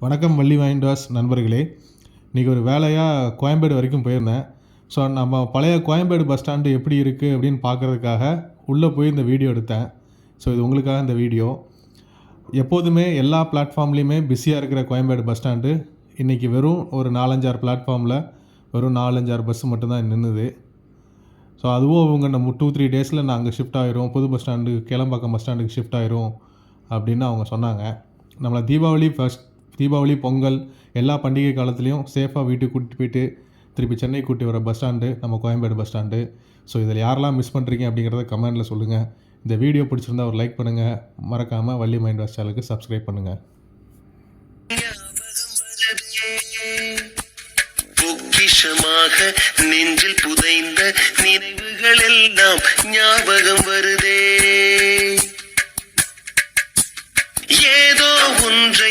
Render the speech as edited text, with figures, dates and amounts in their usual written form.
வணக்கம் வள்ளி மைண்டாஸ் நண்பர்களே. இன்றைக்கி ஒரு வேலையாக கோயம்பேடு வரைக்கும் போயிருந்தேன். ஸோ நம்ம பழைய கோயம்பேடு பஸ் ஸ்டாண்டு எப்படி இருக்குது அப்படின்னு பார்க்குறதுக்காக உள்ளே போய் இந்த வீடியோ எடுத்தேன். ஸோ இது உங்களுக்காக இந்த வீடியோ. எப்போதுமே எல்லா பிளாட்ஃபார்ம்லேயுமே பிஸியாக இருக்கிற கோயம்பேடு பஸ் ஸ்டாண்டு இன்றைக்கி வெறும் ஒரு 4-5 பிளாட்ஃபார்மில் வெறும் 4-5 பஸ்ஸு மட்டும்தான் நின்றுது. ஸோ அதுவும் அவங்க நம்ம 2-3 டேஸில் நாங்கள் ஷிஃப்ட் ஆகிரும், புது பஸ் ஸ்டாண்டு கேளம்பாக்கம் பஸ் ஸ்டாண்டுக்கு ஷிஃப்ட் ஆகிரும் அப்படின்னு அவங்க சொன்னாங்க. நம்மளை தீபாவளி, பொங்கல் எல்லா பண்டிகை காலத்துலேயும் சேஃபாக வீட்டுக்கு கூட்டிகிட்டு போயிட்டு திருப்பி சென்னை கூட்டி வர பஸ் ஸ்டாண்டு நம்ம கோயம்பேடு பஸ் ஸ்டாண்டு. ஸோ இதில் யாரெல்லாம் மிஸ் பண்ணுறீங்க அப்படிங்கிறத கமெண்டில் சொல்லுங்கள். இந்த வீடியோ பிடிச்சிருந்தா ஒரு லைக் பண்ணுங்கள். மறக்காமல் வள்ளி மைண்ட் வாஷ் சேனலுக்கு சப்ஸ்கிரைப் பண்ணுங்கள். பொக்கிஷமாக நெஞ்சில் புதைந்த நினைவுகள் எல்லாம் ஞாபகம் வருதே. ஏதோ ஒன்று